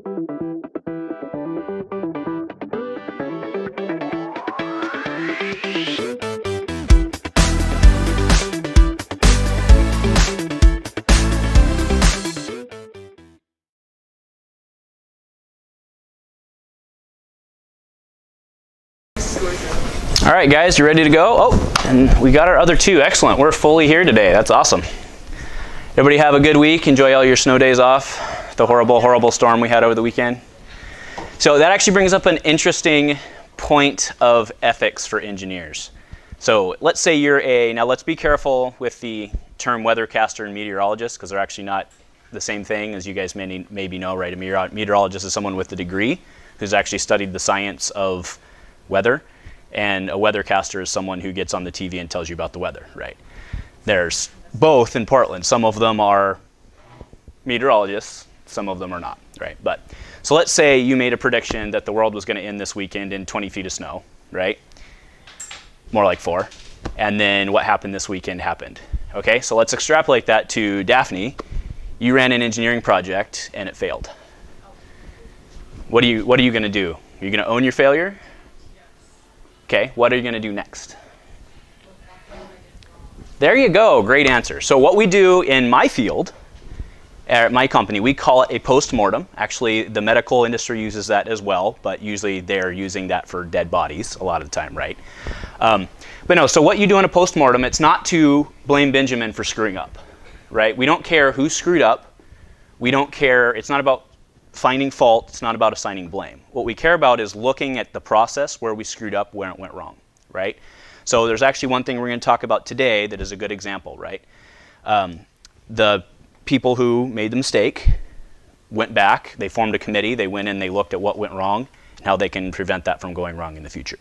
All right, guys, you ready to go? Oh, and we got our other two. Excellent. We're fully here today. That's awesome. Everybody have a good week. Enjoy all your snow days off. The horrible, horrible storm we had over the weekend. So that actually brings up an interesting point of ethics for engineers. So let's say now let's be careful with the term weathercaster and meteorologist, because they're actually not the same thing, as you guys maybe know, right? A meteorologist is someone with a degree who's actually studied the science of weather. And a weathercaster is someone who gets on the TV and tells you about the weather, right? There's both in Portland. Some of them are meteorologists, some of them are not, right? But so let's say you made a prediction that the world was going to end this weekend in 20 feet of snow, right? More like 4. And then what happened this weekend happened. Okay, so let's extrapolate that to Daphne. You ran an engineering project and it failed. What are you going to do? Are you going to own your failure? Okay, what are you going to do next? There you go, great answer. So what we do in my field, at my company, we call it a post-mortem. Actually, the medical industry uses that as well, but usually they're using that for dead bodies a lot of the time, right? But no, so what you do in a post-mortem, it's not to blame Benjamin for screwing up, right? We don't care who screwed up. We don't care, it's not about finding fault, it's not about assigning blame. What we care about is looking at the process where we screwed up, where it went wrong, right? So there's actually one thing we're going to talk about today that is a good example, right? The people who made the mistake went back, they formed a committee, they went in, they looked at what went wrong and how they can prevent that from going wrong in the future.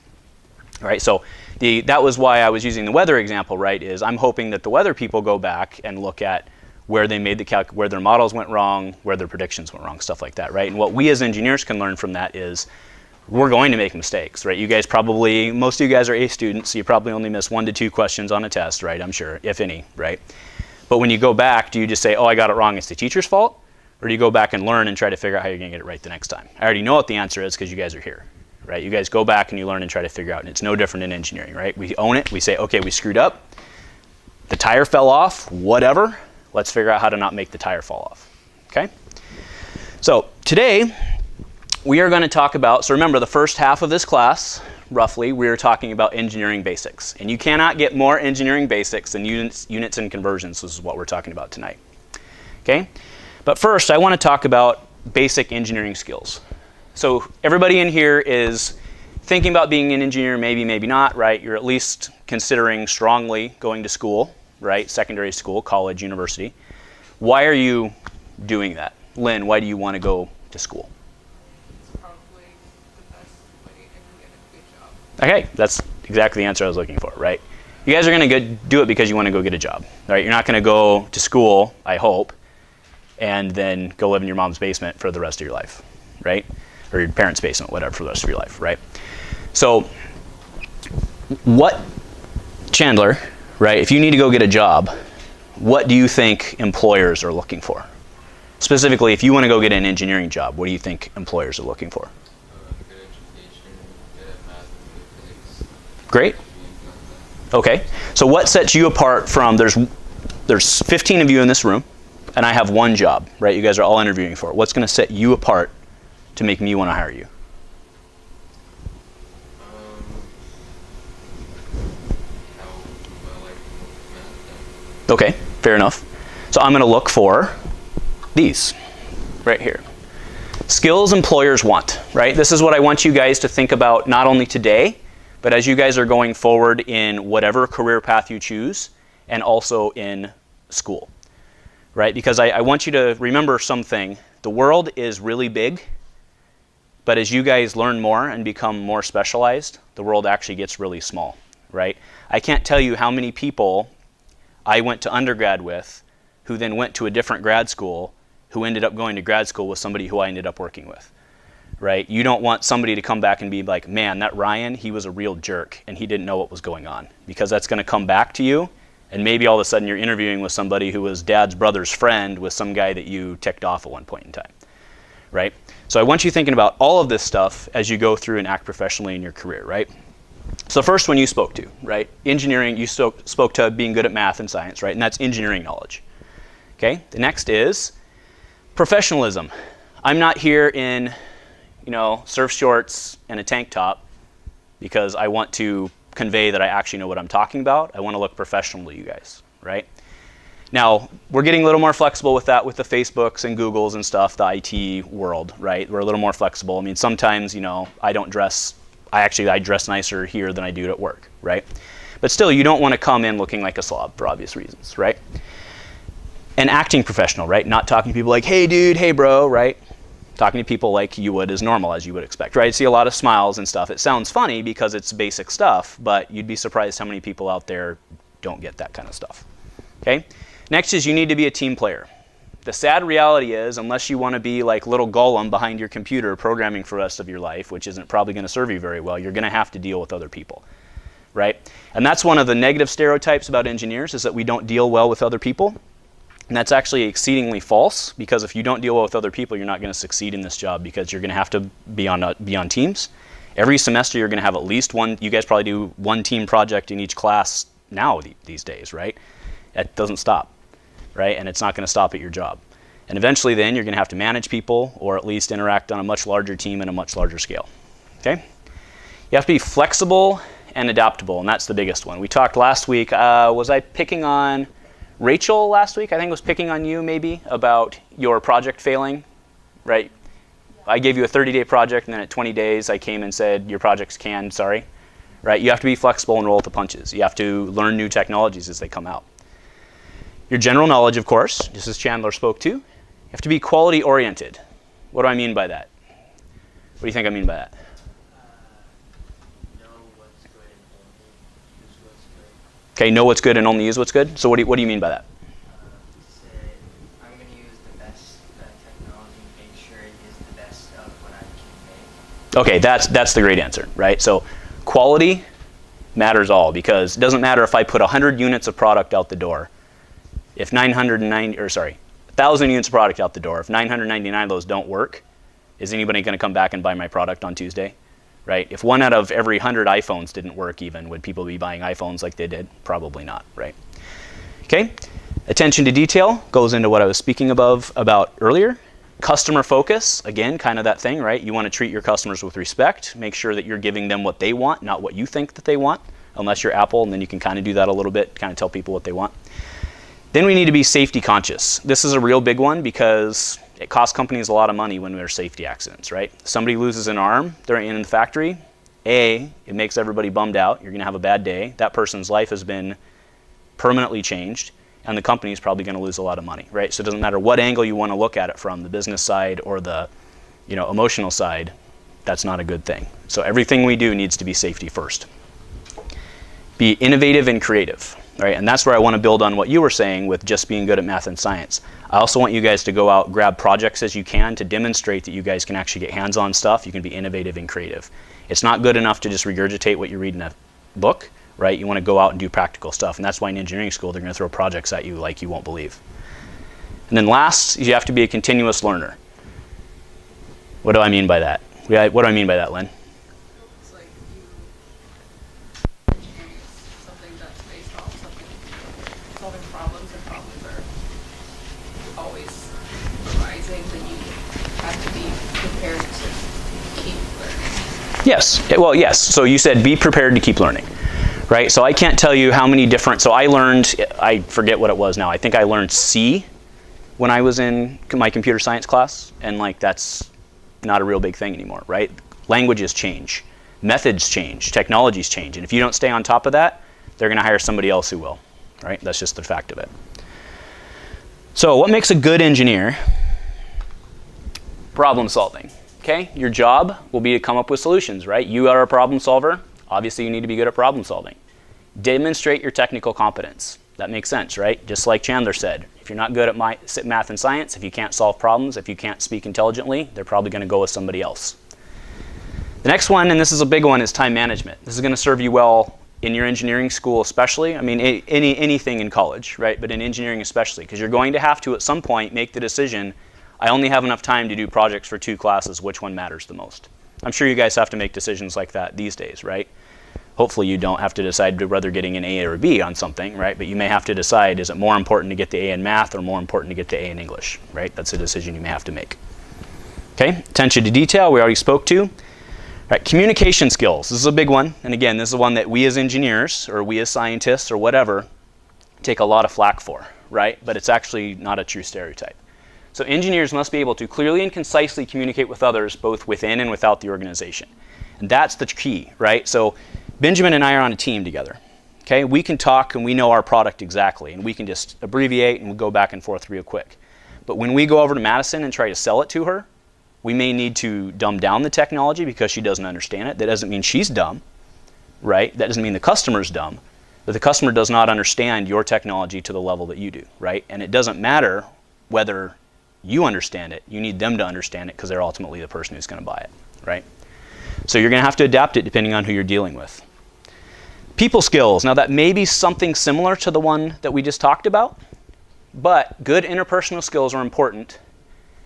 All right, so that was why I was using the weather example, right, is I'm hoping that the weather people go back and look at where they made where their models went wrong, where their predictions went wrong, stuff like that, right? And what we as engineers can learn from that is we're going to make mistakes, right? You guys probably, most of you guys are A students, so you probably only miss 1 to 2 questions on a test, right? I'm sure, if any, right? But when you go back, do you just say, oh, I got it wrong, it's the teacher's fault? Or do you go back and learn and try to figure out how you're going to get it right the next time? I already know what the answer is because you guys are here, right? You guys go back and you learn and try to figure out, and it's no different in engineering, right? We own it, we say, okay, we screwed up, the tire fell off, whatever. Let's figure out how to not make the tire fall off, okay? So today, we are going to talk about, so remember the first half of this class, roughly, we are talking about engineering basics. And you cannot get more engineering basics than units and conversions. This is what we're talking about tonight, okay? But first, I want to talk about basic engineering skills. So everybody in here is thinking about being an engineer, maybe, maybe not, right? You're at least considering strongly going to school, right? Secondary school, college, university. Why are you doing that? Lynn, why do you want to go to school? It's probably the best way to get a good job. Okay, that's exactly the answer I was looking for, right? You guys are going to do it because you want to go get a job, right? You're not going to go to school, I hope, and then go live in your mom's basement for the rest of your life, right? Or your parents' basement, whatever, for the rest of your life, right? So what, Chandler, right, if you need to go get a job, what do you think employers are looking for? Specifically, if you want to go get an engineering job, what do you think employers are looking for? Good education, good at math and physics. Great. Okay. So what sets you apart from, there's 15 of you in this room, and I have one job, right? You guys are all interviewing for it. What's going to set you apart to make me want to hire you? Okay, fair enough. So I'm going to look for these right here. Skills employers want, right? This is what I want you guys to think about not only today, but as you guys are going forward in whatever career path you choose and also in school, right? Because I want you to remember something. The world is really big, but as you guys learn more and become more specialized, the world actually gets really small, right? I can't tell you how many people I went to undergrad with who then went to a different grad school who ended up going to grad school with somebody who I ended up working with, right? You don't want somebody to come back and be like, man, that Ryan, he was a real jerk and he didn't know what was going on, because that's going to come back to you, and maybe all of a sudden you're interviewing with somebody who was dad's brother's friend with some guy that you ticked off at one point in time, right? So I want you thinking about all of this stuff as you go through and act professionally in your career, right? So the first one you spoke to, right? Engineering, you spoke to being good at math and science, right? And that's engineering knowledge. Okay, the next is professionalism. I'm not here in, surf shorts and a tank top because I want to convey that I actually know what I'm talking about. I want to look professional to you guys, right? Now, we're getting a little more flexible with that with the Facebooks and Googles and stuff, the IT world, right? We're a little more flexible. I mean, sometimes, I dress nicer here than I do at work, right? But still, you don't want to come in looking like a slob for obvious reasons, right? And acting professional, right? Not talking to people like, hey dude, hey bro, right? Talking to people like you would as normal as you would expect, right? I see a lot of smiles and stuff. It sounds funny because it's basic stuff, but you'd be surprised how many people out there don't get that kind of stuff, okay? Next is you need to be a team player. The sad reality is, unless you want to be like little Gollum behind your computer programming for the rest of your life, which isn't probably going to serve you very well, you're going to have to deal with other people, right? And that's one of the negative stereotypes about engineers, is that we don't deal well with other people. And that's actually exceedingly false, because if you don't deal well with other people, you're not going to succeed in this job, because you're going to have to be on teams. Every semester you're going to have at least one, you guys probably do one team project in each class now these days, right? That doesn't stop. Right? And it's not going to stop at your job. And eventually then you're going to have to manage people, or at least interact on a much larger team and a much larger scale. Okay? You have to be flexible and adaptable, and that's the biggest one. We talked last week, was I picking on Rachel last week? I think I was picking on you maybe about your project failing, right? I gave you a 30-day project, and then at 20 days I came and said, your project's canned, sorry. Right? You have to be flexible and roll with the punches. You have to learn new technologies as they come out. Your general knowledge, of course, just as Chandler spoke to. You have to be quality oriented. What do I mean by that? What do you think I mean by that? Know what's good and only use what's good. Okay, know what's good and only use what's good. So what do you mean by that? Say, I'm going to use the best technology, make sure it is the best of what I can make. Okay, that's the great answer, right? So quality matters all, because it doesn't matter if I put 100 units of product out the door. If 1,000 units of product out the door, if 999 of those don't work, is anybody going to come back and buy my product on Tuesday? Right? If 1 out of every 100 iPhones didn't work even, would people be buying iPhones like they did? Probably not, right? Okay? Attention to detail goes into what I was speaking about earlier. Customer focus, again, kind of that thing, right? You want to treat your customers with respect. Make sure that you're giving them what they want, not what you think that they want, unless you're Apple, and then you can kind of do that a little bit, kind of tell people what they want. Then we need to be safety conscious. This is a real big one, because it costs companies a lot of money when there's safety accidents, right? Somebody loses an arm, they're in the factory. It makes everybody bummed out. You're going to have a bad day. That person's life has been permanently changed, and the company is probably going to lose a lot of money, right? So it doesn't matter what angle you want to look at it from, the business side or the emotional side, that's not a good thing. So everything we do needs to be safety first. Be innovative and creative. Right? And that's where I want to build on what you were saying with just being good at math and science. I also want you guys to go out, grab projects as you can to demonstrate that you guys can actually get hands-on stuff. You can be innovative and creative. It's not good enough to just regurgitate what you read in a book, right? You want to go out and do practical stuff. And that's why in engineering school they're going to throw projects at you like you won't believe. And then last, you have to be a continuous learner. What do I mean by that? What do I mean by that, Lynn? It's like engineering is something that's based on solving problems, and problems are always arising, then you have to be prepared to keep learning. Yes. Well, yes. So you said be prepared to keep learning, right? So I can't tell you how many different, so I learned, I forget what it was now. I think I learned C when I was in my computer science class, and like that's not a real big thing anymore, right? Languages change, methods change, technologies change, and if you don't stay on top of that, they're going to hire somebody else who will, right? That's just the fact of it. So what makes a good engineer? Problem solving, okay? Your job will be to come up with solutions, right? You are a problem solver. Obviously, you need to be good at problem solving. Demonstrate your technical competence. That makes sense, right? Just like Chandler said, if you're not good at math and science, if you can't solve problems, if you can't speak intelligently, they're probably going to go with somebody else. The next one, and this is a big one, is time management. This is going to serve you well in your engineering school especially. I mean, anything in college, right? But in engineering especially, because you're going to have to, at some point, make the decision, I only have enough time to do projects for 2 classes. Which one matters the most? I'm sure you guys have to make decisions like that these days, right? Hopefully you don't have to decide whether getting an A or a B on something, right? But you may have to decide, is it more important to get the A in math or more important to get the A in English, right? That's a decision you may have to make. Okay, attention to detail, we already spoke to. All right, communication skills, this is a big one. And again, this is one that we as engineers or we as scientists or whatever take a lot of flack for, right? But it's actually not a true stereotype. So engineers must be able to clearly and concisely communicate with others, both within and without the organization. And that's the key, right? So Benjamin and I are on a team together. Okay, we can talk and we know our product exactly, and we can just abbreviate and we'll go back and forth real quick. But when we go over to Madison and try to sell it to her, we may need to dumb down the technology because she doesn't understand it. That doesn't mean she's dumb, right? That doesn't mean the customer's dumb, but the customer does not understand your technology to the level that you do, right? And it doesn't matter whether you understand it. You need them to understand it because they're ultimately the person who's going to buy it, right? So you're going to have to adapt it depending on who you're dealing with. People skills. Now that may be something similar to the one that we just talked about, but good interpersonal skills are important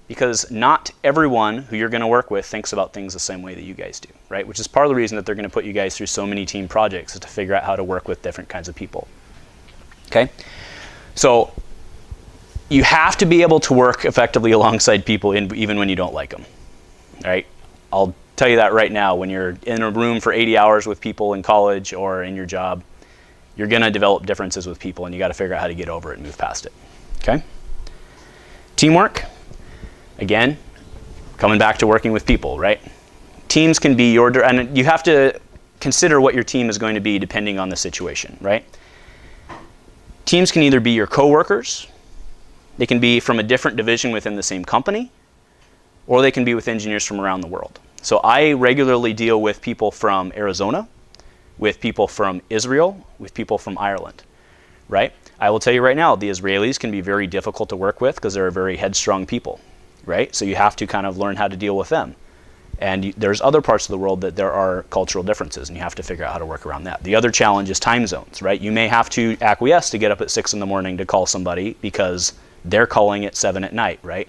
because not everyone who you're going to work with thinks about things the same way that you guys do, right? Which is part of the reason that they're going to put you guys through so many team projects, is to figure out how to work with different kinds of people. Okay? So you have to be able to work effectively alongside people even when you don't like them, right? I'll tell you that right now. When you're in a room for 80 hours with people in college or in your job, you're going to develop differences with people, and you got to figure out how to get over it and move past it. Okay? Teamwork. Again, coming back to working with people, right? Teams can be and you have to consider what your team is going to be depending on the situation, right? Teams can either be your coworkers, they can be from a different division within the same company, or they can be with engineers from around the world. So I regularly deal with people from Arizona, with people from Israel, with people from Ireland, right? I will tell you right now, the Israelis can be very difficult to work with because they're very headstrong people, right? So you have to kind of learn how to deal with them. And there's other parts of the world that there are cultural differences, and you have to figure out how to work around that. The other challenge is time zones, right? You may have to acquiesce to get up at 6 in the morning to call somebody because they're calling at 7 at night, right?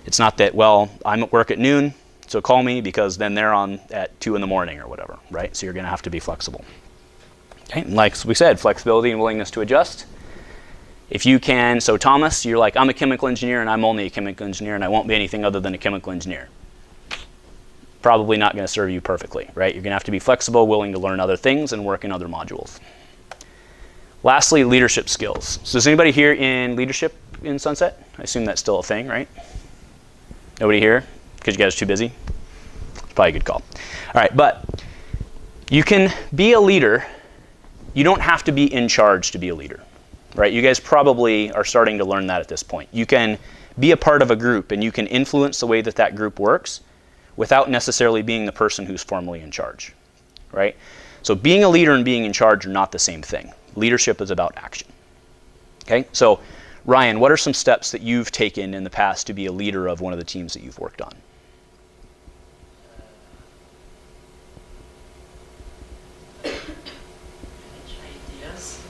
It's not that, well, I'm at work at noon, so call me, because then they're on at 2 in the morning or whatever, right? So you're going to have to be flexible. Okay, and like we said, flexibility and willingness to adjust. If you can, so Thomas, you're like, I'm a chemical engineer and I'm only a chemical engineer and I won't be anything other than a chemical engineer. Probably not going to serve you perfectly, right? You're going to have to be flexible, willing to learn other things and work in other modules. Lastly, leadership skills. So is anybody here in leadership in Sunset? I assume that's still a thing, right? Nobody here? Because you guys are too busy? It's probably a good call. All right, but you can be a leader. You don't have to be in charge to be a leader, right? You guys probably are starting to learn that at this point. You can be a part of a group and you can influence the way that that group works without necessarily being the person who's formally in charge, right? So being a leader and being in charge are not the same thing. Leadership is about action. Okay, so Ryan, what are some steps that you've taken in the past to be a leader of one of the teams that you've worked on?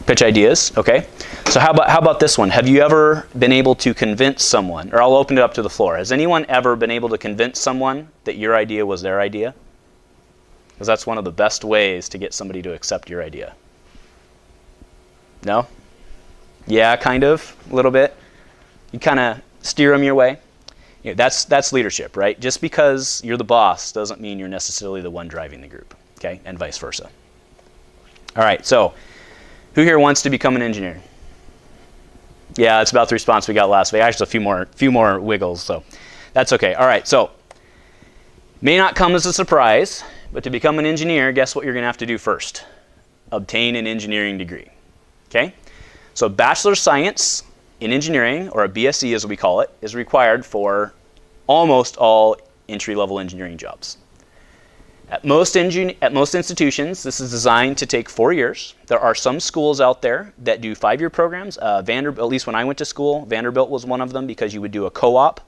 Pitch ideas, okay. So how about this one? Have you ever been able to convince someone, or I'll open it up to the floor. Has anyone ever been able to convince someone that your idea was their idea? Because that's one of the best ways to get somebody to accept your idea. No? Yeah, kind of, a little bit. You kind of steer them your way. You know, that's leadership, right? Just because you're the boss doesn't mean you're necessarily the one driving the group, okay? And vice versa. All right, so who here wants to become an engineer? Yeah, that's about the response we got last week. Actually, a few more wiggles, so that's okay. All right, so may not come as a surprise, but to become an engineer, guess what you're going to have to do first? Obtain an engineering degree, okay? So a Bachelor of Science in Engineering, or a BSc as we call it, is required for almost all entry-level engineering jobs. At most institutions, this is designed to take 4 years. There are some schools out there that do 5-year programs. Vanderbilt, at least when I went to school, Vanderbilt was one of them, because you would do a co-op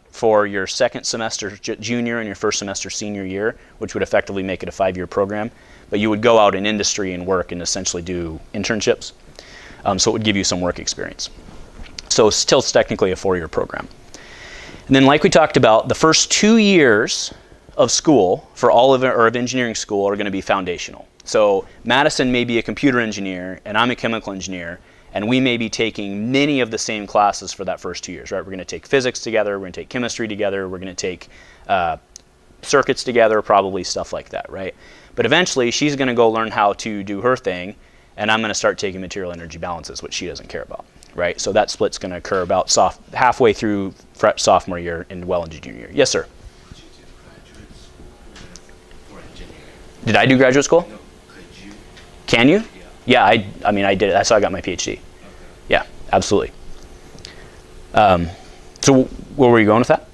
for your second semester junior and your first semester senior year, which would effectively make it a 5-year program. But you would go out in industry and work and essentially do internships. So it would give you some work experience. So still technically a 4-year program. And then like we talked about, the first 2 years of school for all of or of engineering school are going to be foundational. So Madison may be a computer engineer and I'm a chemical engineer, and we may be taking many of the same classes for that first 2 years, right? We're going to take physics together, we're going to take chemistry together, we're going to take circuits together, probably stuff like that, right? But eventually she's going to go learn how to do her thing, and I'm going to start taking material energy balances, which she doesn't care about, right? So that split's going to occur about halfway through sophomore year and well into junior year. Yes, sir? Did you do graduate school for engineering? Did I do graduate school? No, could you? Can you? Yeah. Yeah, I mean, I did it. That's how I got my PhD. Okay. Yeah, absolutely. So where were you going with that?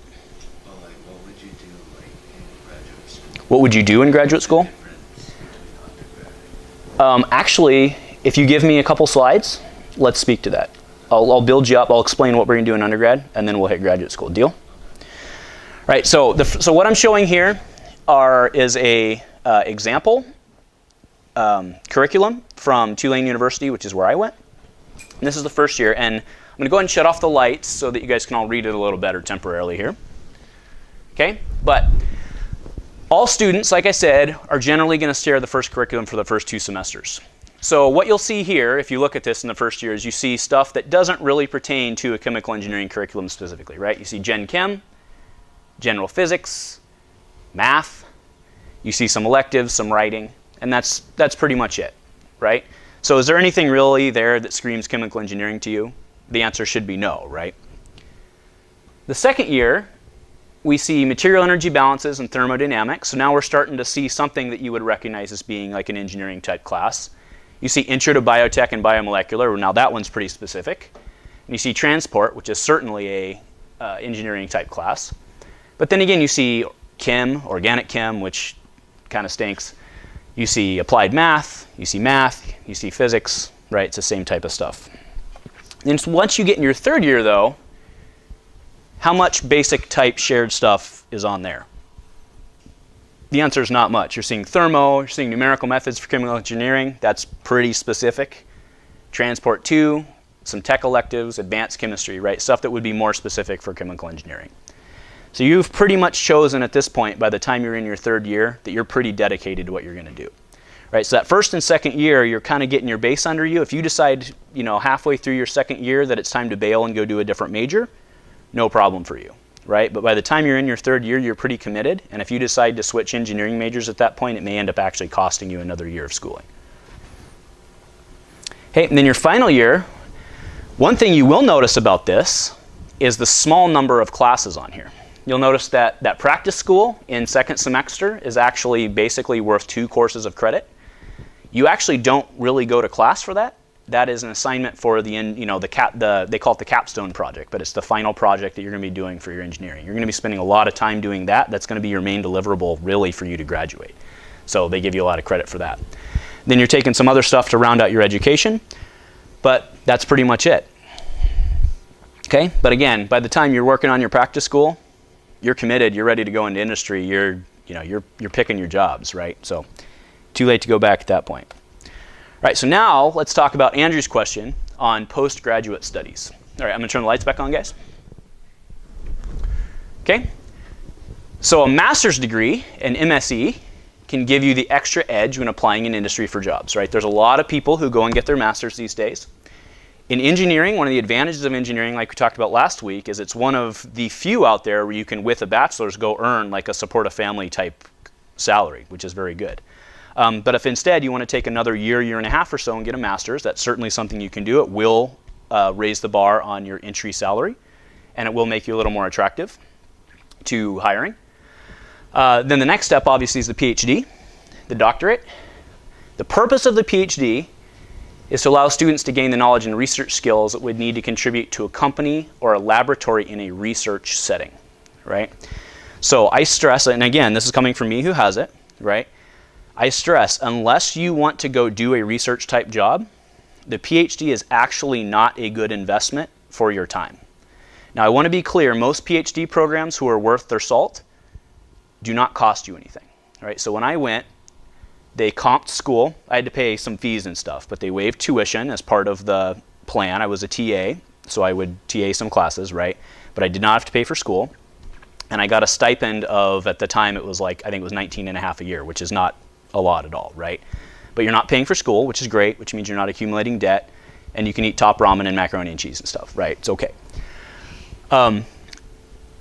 Well, like, what would you do, like, in graduate school? What would you do in graduate school? Difference between undergrad. Actually, if you give me a couple slides, let's speak to that. I'll build you up. I'll explain what we're going to do in undergrad, and then we'll hit graduate school. Deal? Right. So what I'm showing here is a example curriculum from Tulane University, which is where I went. And this is the first year, and I'm going to go ahead and shut off the lights so that you guys can all read it a little better temporarily here. Okay? But all students, like I said, are generally going to share the first curriculum for the first 2 semesters. So what you'll see here, if you look at this in the first year, is you see stuff that doesn't really pertain to a chemical engineering curriculum specifically, right? You see Gen Chem, general physics, math. You see some electives, some writing, and that's pretty much it, right? So is there anything really there that screams chemical engineering to you? The answer should be no, right? The second year, we see material energy balances and thermodynamics. So now we're starting to see something that you would recognize as being like an engineering type class. You see intro to biotech and biomolecular. Now that one's pretty specific. And you see transport, which is certainly a engineering type class. But then again, you see chem, organic chem, which kind of stinks. You see applied math, you see physics, right? It's the same type of stuff. And so once you get in your third year, though, how much basic type shared stuff is on there? The answer is not much. You're seeing thermo, you're seeing numerical methods for chemical engineering. That's pretty specific. Transport 2, some tech electives, advanced chemistry, right? Stuff that would be more specific for chemical engineering. So you've pretty much chosen at this point, by the time you're in your third year, that you're pretty dedicated to what you're going to do. Right? So that first and second year, you're kind of getting your base under you. If you decide, halfway through your second year that it's time to bail and go do a different major, no problem for you, right? But by the time you're in your third year, you're pretty committed. And if you decide to switch engineering majors at that point, it may end up actually costing you another year of schooling. Okay, and then your final year, one thing you will notice about this is the small number of classes on here. You'll notice that practice school in second semester is actually basically worth 2 courses of credit. You actually don't really go to class for that. That is an assignment for they call it the capstone project, but it's the final project that you're going to be doing for your engineering. You're going to be spending a lot of time doing that. That's going to be your main deliverable really for you to graduate. So they give you a lot of credit for that. Then you're taking some other stuff to round out your education, but that's pretty much it. Okay, but again, by the time you're working on your practice school, you're committed, you're ready to go into industry, you're picking your jobs, right? So too late to go back at that point. All right, so now let's talk about Andrew's question on postgraduate studies. All right, I'm going to turn the lights back on, guys. Okay, so a master's degree, an MSE, can give you the extra edge when applying in industry for jobs, right? There's a lot of people who go and get their master's these days. In engineering, one of the advantages of engineering, like we talked about last week, is it's one of the few out there where you can, with a bachelor's, go earn like a support a family type salary, which is very good. But if instead you want to take another year and a half or so and get a master's, that's certainly something you can do. It will raise the bar on your entry salary, and it will make you a little more attractive to hiring. Then the next step, obviously, is the PhD, the doctorate. The purpose of the PhD is to allow students to gain the knowledge and research skills that would need to contribute to a company or a laboratory in a research setting, right? So I stress, and again, this is coming from me who has it, right? I stress, unless you want to go do a research type job, the PhD is actually not a good investment for your time. Now I want to be clear, most PhD programs who are worth their salt do not cost you anything, right? So when I went, they comped school. I had to pay some fees and stuff, but they waived tuition as part of the plan. I was a TA, so I would TA some classes, right? But I did not have to pay for school. And I got a stipend of, at the time it was like, I think it was 19 and a half a year, which is not a lot at all, right? But you're not paying for school, which is great, which means you're not accumulating debt, and you can eat top ramen and macaroni and cheese and stuff, right? It's okay.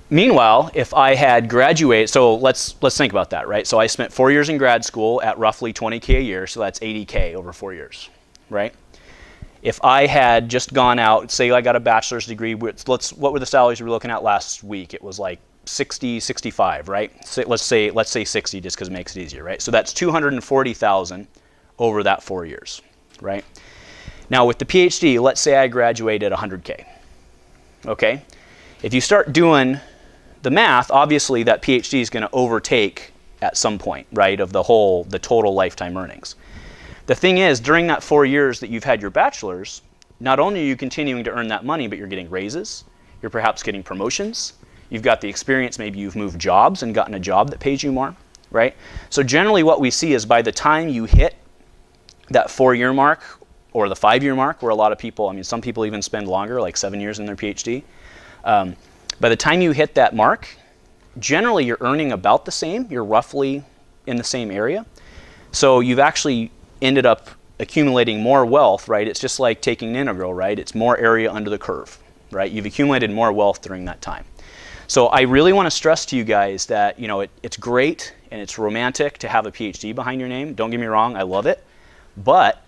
Meanwhile, if I had graduated, so let's think about that, right? So I spent 4 years in grad school at roughly $20K a year, so that's $80K over 4 years, right? If I had just gone out, say I got a bachelor's degree, what were the salaries we were looking at last week? It was like 60, 65, right? So let's say 60 just because it makes it easier, right? So that's $240,000 over that 4 years, right? Now with the PhD, let's say I graduated 100K, okay? If you start doing the math, obviously that PhD is going to overtake at some point, right, of the total lifetime earnings. The thing is, during that 4 years that you've had your bachelor's, not only are you continuing to earn that money, but you're getting raises, you're perhaps getting promotions, you've got the experience, maybe you've moved jobs and gotten a job that pays you more, right? So generally what we see is by the time you hit that 4-year mark or the 5-year mark, where a lot of people, I mean, some people even spend longer, like 7 years in their PhD, by the time you hit that mark, generally you're earning about the same, you're roughly in the same area. So you've actually ended up accumulating more wealth, right? It's just like taking an integral, right? It's more area under the curve, right? You've accumulated more wealth during that time. So I really want to stress to you guys that, you know, it's great and it's romantic to have a PhD behind your name. Don't get me wrong, I love it. But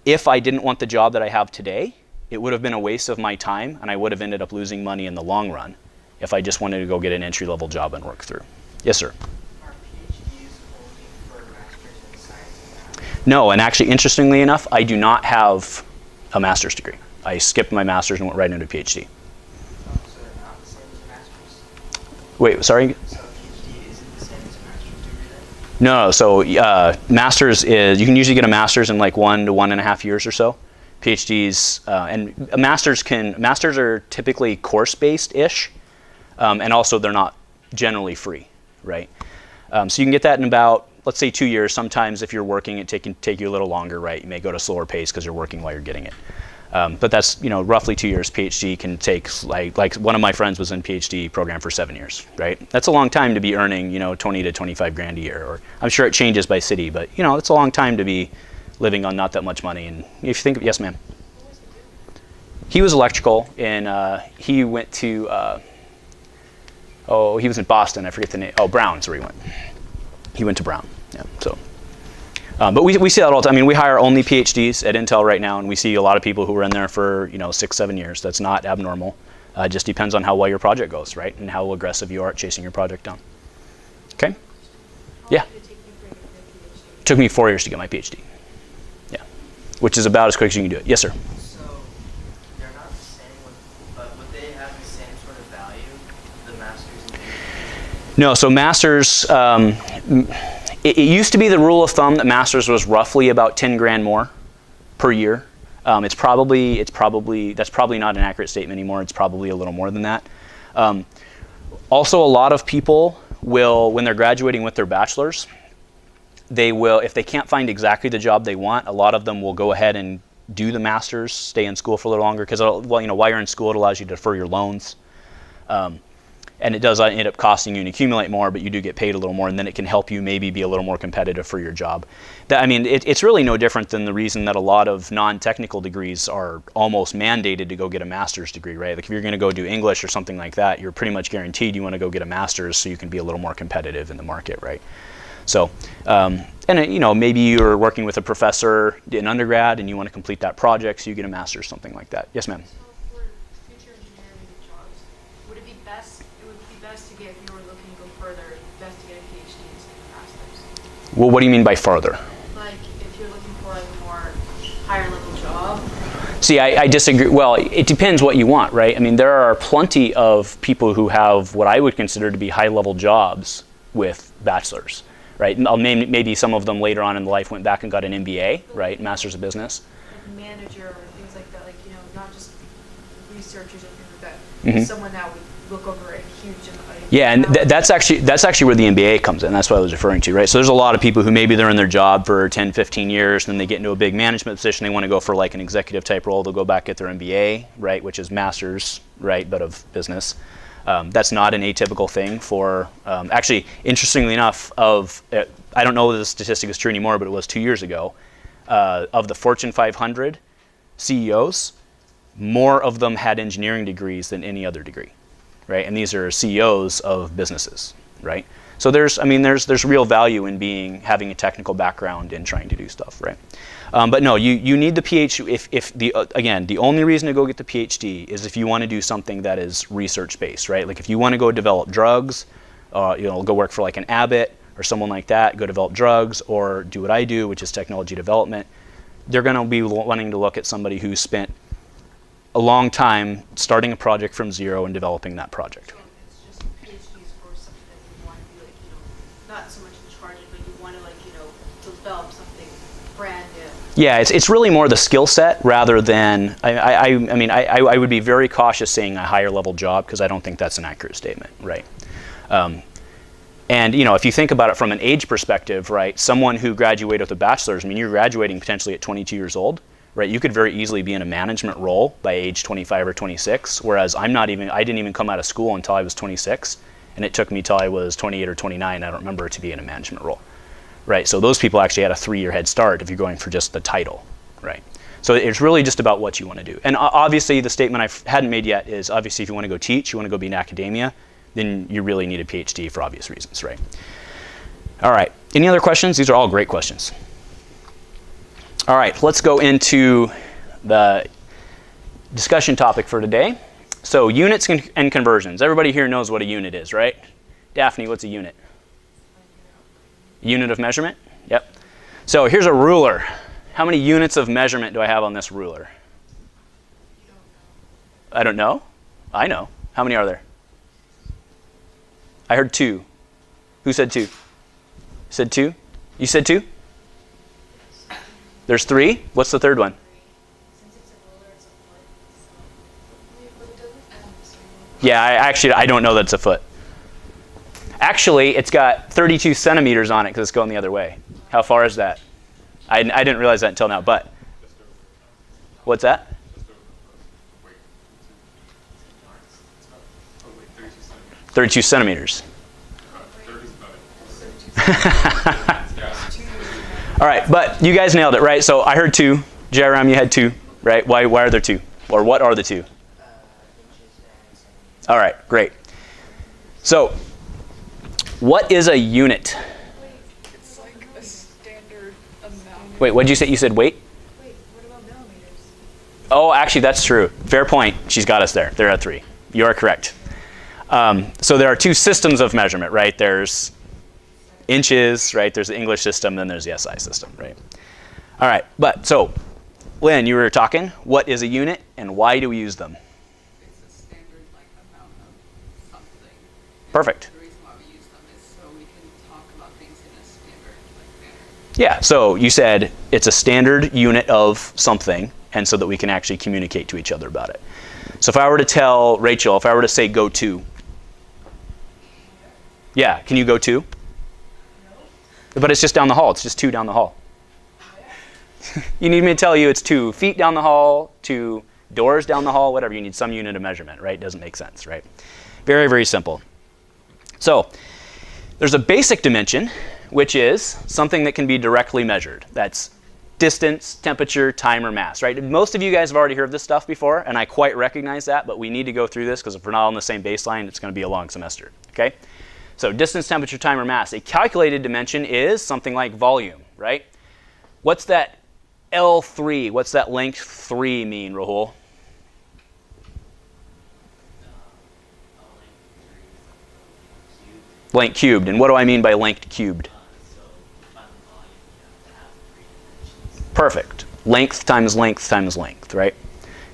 if I didn't want the job that I have today, it would have been a waste of my time and I would have ended up losing money in the long run if I just wanted to go get an entry-level job and work through. Yes, sir? Are PhDs only for masters in science and math? No, and actually, interestingly enough, I do not have a master's degree. I skipped my master's and went right into a PhD. Oh, so they're not the same as a master's? Wait, sorry? So a PhD isn't the same as a master's degree then? No, so master's is, you can usually get a master's in like 1 to 1.5 years or so. PhDs, and masters are typically course-based-ish, and also they're not generally free, right? So you can get that in about, let's say 2 years. Sometimes if you're working, it can take you a little longer, right? You may go to slower pace because you're working while you're getting it. But that's, you know, roughly 2 years. PhD can take, like one of my friends was in PhD program for 7 years, right? That's a long time to be earning, you know, 20 to 25 grand a year. Or I'm sure it changes by city, but you know, it's a long time to be living on not that much money. And if you think, yes, ma'am. He was electrical, and he went to, he was in Boston. I forget the name. Oh, Brown's where he went. He went to Brown. Yeah. So, but we see that all the time. I mean, we hire only PhDs at Intel right now, and we see a lot of people who are in there for 6, 7 years. That's not abnormal. It just depends on how well your project goes, right, and how aggressive you are at chasing your project down. Okay. Yeah. It took me 4 years to get my PhD. Yeah, which is about as quick as you can do it. Yes, sir. So they're not the same, but would they have the same sort of value, the masters and PhDs? No, so masters, it used to be the rule of thumb that masters was roughly about 10 grand more per year. That's probably not an accurate statement anymore. It's probably a little more than that. Also, a lot of people will, when they're graduating with their bachelor's, they will, if they can't find exactly the job they want, a lot of them will go ahead and do the master's, stay in school for a little longer, because, well, while you're in school, it allows you to defer your loans. And it does end up costing you and accumulate more, but you do get paid a little more, and then it can help you maybe be a little more competitive for your job. It's really no different than the reason that a lot of non-technical degrees are almost mandated to go get a master's degree, right? Like if you're going to go do English or something like that, you're pretty much guaranteed you want to go get a master's so you can be a little more competitive in the market, right? So, maybe you're working with a professor in undergrad and you want to complete that project, so you get a master's, something like that. Yes, ma'am. So for future engineering jobs, would it be best to get, if you were looking to go further, best to get a PhD instead of a master's? Well, what do you mean by farther? Like if you're looking for like a more higher level job. See, I disagree. Well, it depends what you want, right? I mean, there are plenty of people who have what I would consider to be high-level jobs with bachelors, right? Maybe some of them later on in life went back and got an MBA, right? Master's of Business. Like manager or things like that, like, not just researchers and things like that. Mm-hmm. Someone that would look over a huge amount. Yeah, and that's actually where the MBA comes in. That's what I was referring to, right? So there's a lot of people who maybe they're in their job for 10, 15 years, and then they get into a big management position. They want to go for like an executive type role. They'll go back, get their MBA, right, which is master's, right, but of business. That's not an atypical thing for, actually, interestingly enough, I don't know if the statistic is true anymore, but it was 2 years ago, of the Fortune 500 CEOs, more of them had engineering degrees than any other degree, right? And these are CEOs of businesses, right? So there's real value in having a technical background in trying to do stuff, right? But no, you need the PhD. Again, the only reason to go get the PhD is if you want to do something that is research based, right? Like if you want to go develop drugs, go work for like an Abbott or someone like that, go develop drugs, or do what I do, which is technology development. They're going to be wanting to look at somebody who spent a long time starting a project from zero and developing that project. So it's just PhDs for something that you want to be like, not so much in charge of, but you want to develop something brand new. Yeah, it's really more the skill set rather than, I would be very cautious saying a higher level job because I don't think that's an accurate statement, right? And if you think about it from an age perspective, right, someone who graduated with a bachelor's, you're graduating potentially at 22 years old, right? You could very easily be in a management role by age 25 or 26, whereas I didn't even come out of school until I was 26, and it took me till I was 28 or 29, I don't remember, to be in a management role, right? So those people actually had a 3-year head start if you're going for just the title, right? So it's really just about what you want to do. And obviously the statement I hadn't made yet is obviously if you want to go teach, you want to go be in academia, then you really need a PhD for obvious reasons, right? All right, any other questions? These are all great questions. All right, let's go into the discussion topic for today. So units and conversions. Everybody here knows what a unit is, right? Daphne, what's a unit? Unit of measurement? Yep. So here's a ruler. How many units of measurement do I have on this ruler? I don't know. I know. How many are there? I heard 2. Who said 2? Said 2? You said 2? There's 3? What's the third one? Since it's a ruler, it's a foot. Yeah, I don't know that it's a foot. Actually, it's got 32 centimeters on it because it's going the other way. How far is that? I didn't realize that until now, but. What's that? 32 centimeters. All right, but you guys nailed it, right? So I heard 2. Jairam, you had 2, right? Why are there 2? Or what are the 2? All right, great. So what is a unit? It's like a standard amount. Wait, what did you say? You said weight? Wait, what about millimeters? Oh, actually, that's true. Fair point. She's got us there. There are 3. You are correct. So there are 2 systems of measurement, right? There's inches, right? There's the English system, then there's the SI system, right? All right, but so, Lynn, you were talking. What is a unit and why do we use them? It's a standard amount of something. Perfect. The reason why we use them is so we can talk about things in a standard manner. Yeah, so you said it's a standard unit of something, and so that we can actually communicate to each other about it. So if I were to tell Rachel, if I were to say go to, yeah, can you go to? No. But it's just down the hall. It's just 2 down the hall. You need me to tell you it's 2 feet down the hall, 2 doors down the hall, whatever. You need some unit of measurement, right? Doesn't make sense, right? Very, very simple. So there's a basic dimension, which is something that can be directly measured. That's distance, temperature, time, or mass, right? Most of you guys have already heard this stuff before, and I quite recognize that, but we need to go through this because if we're not on the same baseline, it's going to be a long semester, okay? So distance, temperature, time, or mass. A calculated dimension is something like volume, right? What's that L3? What's that length 3 mean, Rahul? Length cubed. And what do I mean by length cubed? Perfect. Length times length times length, right?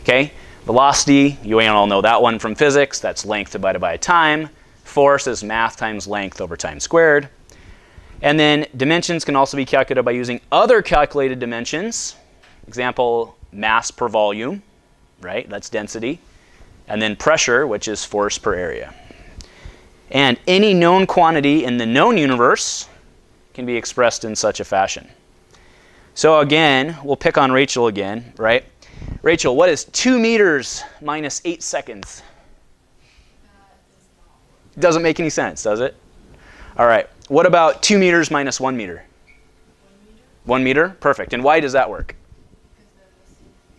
Okay. Velocity, you all know that one from physics. That's length divided by time. Force is mass times length over time squared. And then dimensions can also be calculated by using other calculated dimensions. Example, mass per volume, right? That's density. And then pressure, which is force per area. And any known quantity in the known universe can be expressed in such a fashion. So again, we'll pick on Rachel again, right? Rachel, what is 2 meters minus 8 seconds? That is Doesn't make any sense, does it? All right. What about 2 meters minus 1 meter? 1 meter? Perfect. And why does that work?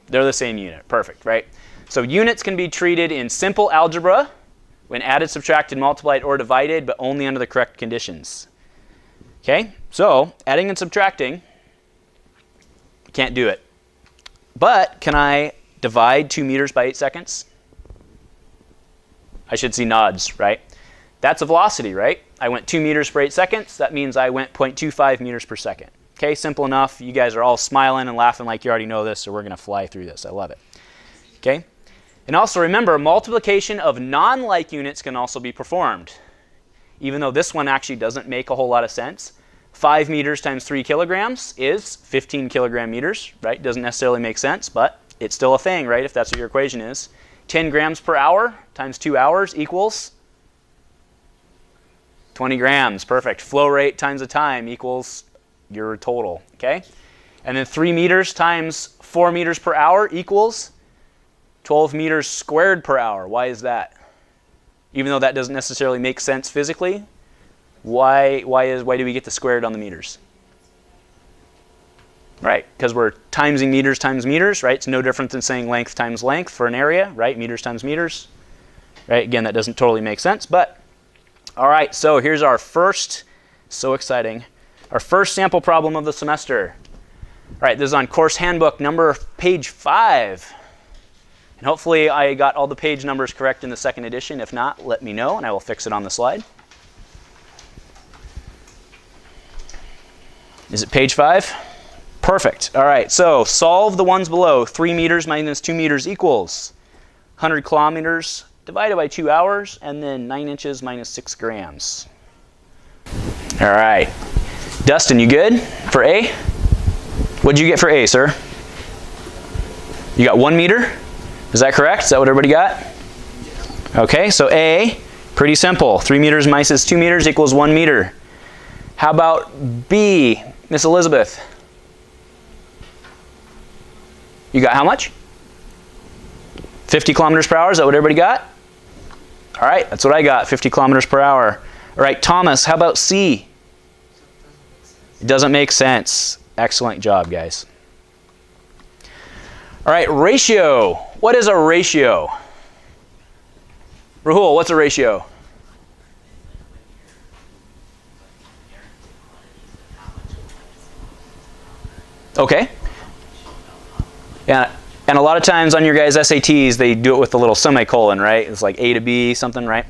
They're the same unit. Perfect, right? So units can be treated in simple algebra when added, subtracted, multiplied, or divided, but only under the correct conditions. Okay? So adding and subtracting, can't do it. But can I divide 2 meters by 8 seconds? I should see nods, right? That's a velocity, right? I went 2 meters per 8 seconds. That means I went 0.25 meters per second. Okay, simple enough. You guys are all smiling and laughing like you already know this, so we're going to fly through this. I love it. Okay? And also remember, multiplication of non-like units can also be performed. Even though this one actually doesn't make a whole lot of sense. 5 meters times 3 kilograms is 15 kilogram meters, right? Doesn't necessarily make sense, but it's still a thing, right? If that's what your equation is. 10 grams per hour times 2 hours equals 20 grams. Perfect. Flow rate times the time equals your total, okay? And then 3 meters times 4 meters per hour equals 12 meters squared per hour. Why is that? Even though that doesn't necessarily make sense physically, why do we get the squared on the meters? Right, because we're timesing meters times meters, right? It's no different than saying length times length for an area, right? Meters times meters, right? Again, that doesn't totally make sense, but all right, so here's our first, so exciting, our first sample problem of the semester. All right, this is on course handbook number page 5. And hopefully I got all the page numbers correct in the second edition. If not, let me know and I will fix it on the slide. Is it page 5? Perfect. All right, so solve the ones below. 3 meters minus 2 meters equals 100 kilometers divided by 2 hours, and then 9 inches minus 6 grams. All right. Dustin, you good for A? What'd you get for A, sir? You got 1 meter? Is that correct? Is that what everybody got? Okay, so A, pretty simple. 3 meters minus 2 meters equals 1 meter. How about B, Miss Elizabeth? You got how much? 50 kilometers per hour, is that what everybody got? All right, that's what I got, 50 kilometers per hour. All right, Thomas, how about C? It doesn't make sense. Excellent job, guys. All right, ratio. What is a ratio? Rahul, what's a ratio? Okay. Yeah, and a lot of times on your guys' SATs, they do it with a little semicolon, right? It's like A to B something, right?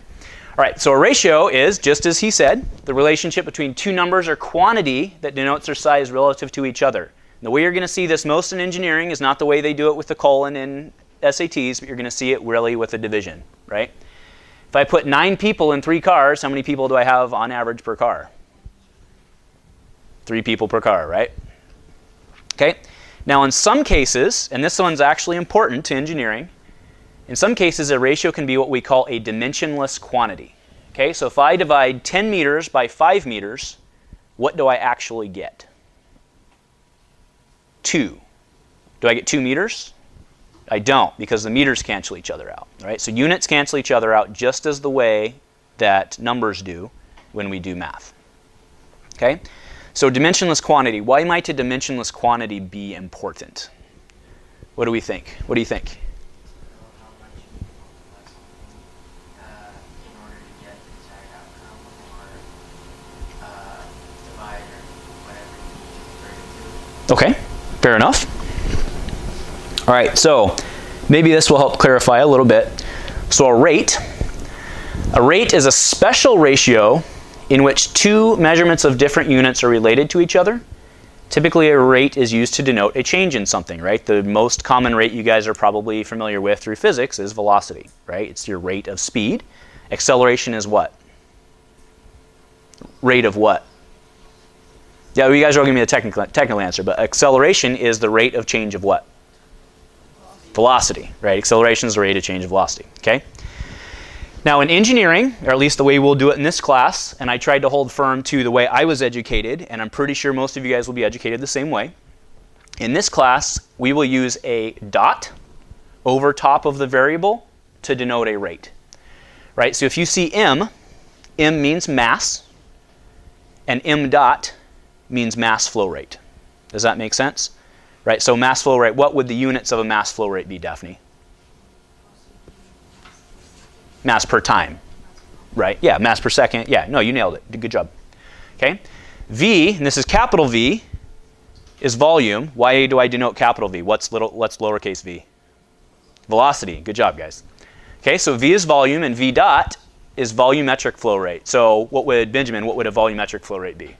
All right, so a ratio is, just as he said, the relationship between two numbers or quantity that denotes their size relative to each other. And the way you're going to see this most in engineering is not the way they do it with the colon in SATs, but you're going to see it really with a division, right? If I put 9 people in 3 cars, how many people do I have on average per car? 3 people per car, right? Okay. Now in some cases, and this one's actually important to engineering, in some cases a ratio can be what we call a dimensionless quantity. Okay, so if I divide 10 meters by 5 meters, what do I actually get? 2. Do I get 2 meters? I don't, because the meters cancel each other out. Right? So units cancel each other out just as the way that numbers do when we do math. Okay? So dimensionless quantity. Why might a dimensionless quantity be important? What do we think? What do you think? How much you multiply something in order to get the desired outcome, or divide or whatever you convert it to. Okay, fair enough. All right, so maybe this will help clarify a little bit. So a rate is a special ratio in which 2 measurements of different units are related to each other. Typically a rate is used to denote a change in something, right? The most common rate you guys are probably familiar with through physics is velocity, right? It's your rate of speed. Acceleration is what? Rate of what? Yeah, you guys are all giving me the technical answer, but acceleration is the rate of change of what? Velocity, right? Acceleration is the rate of change of velocity, okay? Now in engineering, or at least the way we'll do it in this class, and I tried to hold firm to the way I was educated, and I'm pretty sure most of you guys will be educated the same way. In this class, we will use a dot over top of the variable to denote a rate, right? So if you see m, M means mass, and M dot means mass flow rate. Does that make sense? Right, so mass flow rate, what would the units of a mass flow rate be, Daphne? Mass per time, right? Yeah, mass per second. Yeah, no, you nailed it. Good job. Okay, V, and this is capital V, is volume. Why do I denote capital V? What's lowercase v? Velocity. Good job, guys. Okay, so V is volume, and V dot is volumetric flow rate. So what would, Benjamin, what would a volumetric flow rate be?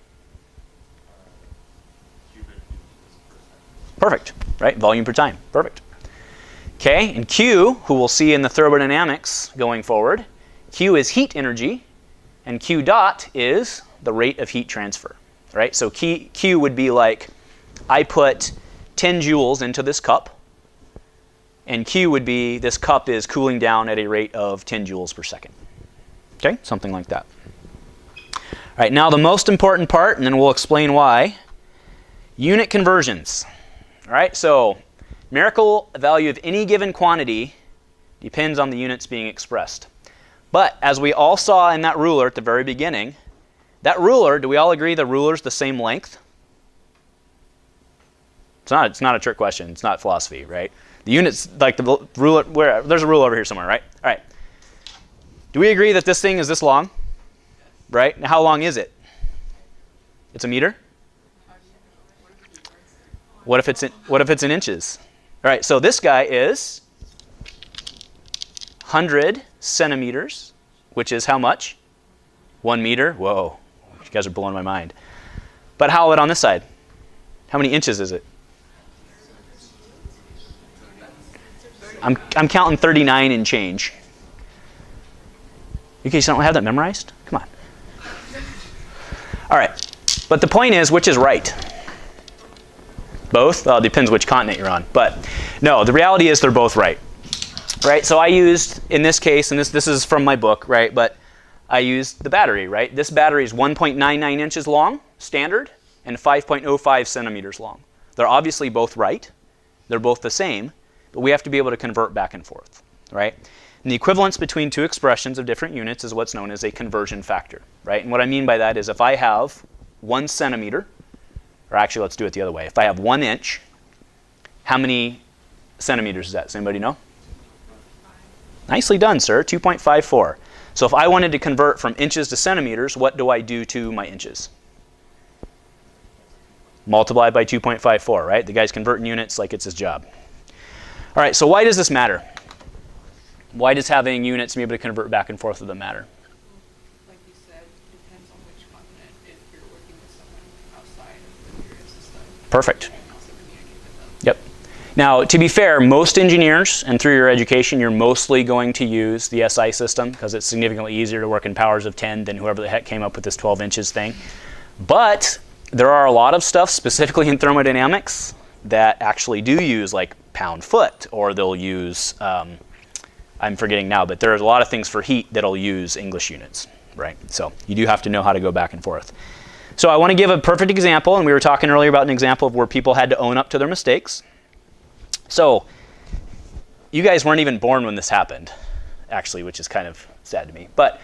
Perfect, right? Volume per time. Perfect. Okay, and Q, who we'll see in the thermodynamics going forward, Q is heat energy, and Q dot is the rate of heat transfer, right? So Q would be like, I put 10 joules into this cup, and Q would be, this cup is cooling down at a rate of 10 joules per second. Okay, something like that. All right, now the most important part, and then we'll explain why, unit conversions. All right, so numerical value of any given quantity depends on the units being expressed. But as we all saw in that ruler at the very beginning, that ruler, do we all agree the ruler's the same length? It's not a trick question. It's not philosophy, right? The units, like the ruler, there's a ruler over here somewhere, right? All right. Do we agree that this thing is this long? Right? Now, how long is it? It's a meter? What if it's in inches? All right, so this guy is 100 centimeters, which is how much? 1 meter? Whoa, you guys are blowing my mind. But how about on this side? How many inches is it? I'm counting 39 and change. You guys don't have that memorized? Come on. All right, but the point is, which is right? Both? Well, it depends which continent you're on. But no, the reality is they're both right. Right? So I used, in this case, and this is from my book, right? But I used the battery, right? This battery is 1.99 inches long, standard, and 5.05 centimeters long. They're obviously both right. They're both the same, but we have to be able to convert back and forth, right? And the equivalence between two expressions of different units is what's known as a conversion factor, right? And what I mean by that is if I have 1 centimeter, or actually, let's do it the other way. If I have 1 inch, how many centimeters is that? Does anybody know? Nicely done, sir. 2.54. So if I wanted to convert from inches to centimeters, what do I do to my inches? Multiply by 2.54, right? The guy's converting units like it's his job. All right, so why does this matter? Why does having units be able to convert back and forth with them matter? Like you said, depends on which continent, if you're working with someone outside of your system. Perfect. You can also communicate with them. Yep. Now, to be fair, most engineers, and through your education, you're mostly going to use the SI system because it's significantly easier to work in powers of 10 than whoever the heck came up with this 12 inches thing. But there are a lot of stuff, specifically in thermodynamics, that actually do use like pound-foot, or they'll use, I'm forgetting now, but there's a lot of things for heat that'll use English units, right? So you do have to know how to go back and forth. So I want to give a perfect example, and we were talking earlier about an example of where people had to own up to their mistakes. So you guys weren't even born when this happened, actually, which is kind of sad to me, but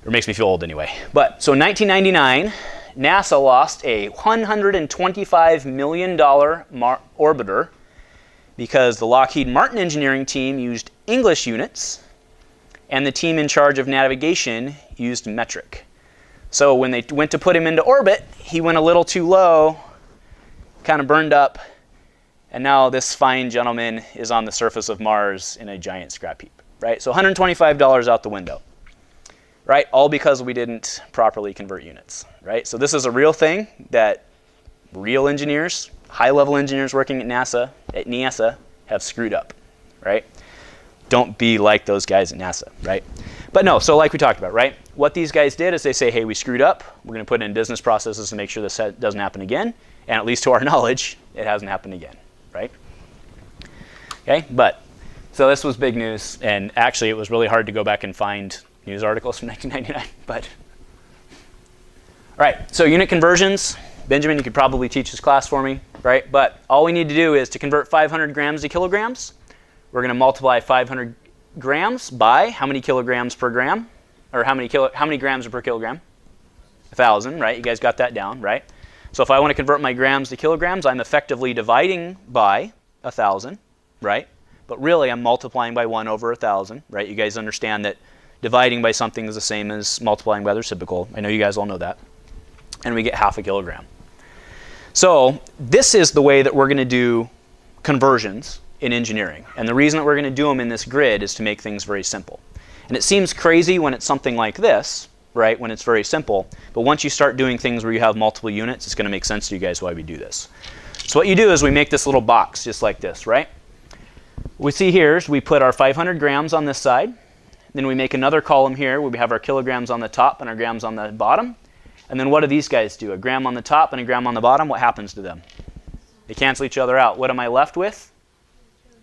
it makes me feel old anyway. But so in 1999, NASA lost a $125 million orbiter because the Lockheed Martin engineering team used English units and the team in charge of navigation used metric. So when they went to put him into orbit, he went a little too low, kind of burned up, and now this fine gentleman is on the surface of Mars in a giant scrap heap, right? So $125 out the window, right? All because we didn't properly convert units, right? So this is a real thing that real engineers, high-level engineers working at NASA have screwed up, right? Don't be like those guys at NASA, right? But no, so like we talked about, right? What these guys did is they say, hey, we screwed up. We're going to put in business processes to make sure this doesn't happen again. And at least to our knowledge, it hasn't happened again, right? Okay, but so this was big news. And actually, it was really hard to go back and find news articles from 1999. But all right, so unit conversions. Benjamin, you could probably teach this class for me, right? But all we need to do is to convert 500 grams to kilograms. We're going to multiply 500 grams by how many kilograms per gram? or how many grams per kilogram? 1,000, right? You guys got that down, right? So if I want to convert my grams to kilograms, I'm effectively dividing by 1,000, right? But really, I'm multiplying by 1 over 1,000, right? You guys understand that dividing by something is the same as multiplying by the reciprocal. I know you guys all know that. And we get half a kilogram. So this is the way that we're going to do conversions in engineering. And the reason that we're going to do them in this grid is to make things very simple. And it seems crazy when it's something like this, right, when it's very simple. But once you start doing things where you have multiple units, it's going to make sense to you guys why we do this. So what you do is we make this little box just like this, right? What we see here is we put our 500 grams on this side. Then we make another column here where we have our kilograms on the top and our grams on the bottom. And then what do these guys do? A gram on the top and a gram on the bottom, what happens to them? They cancel each other out. What am I left with?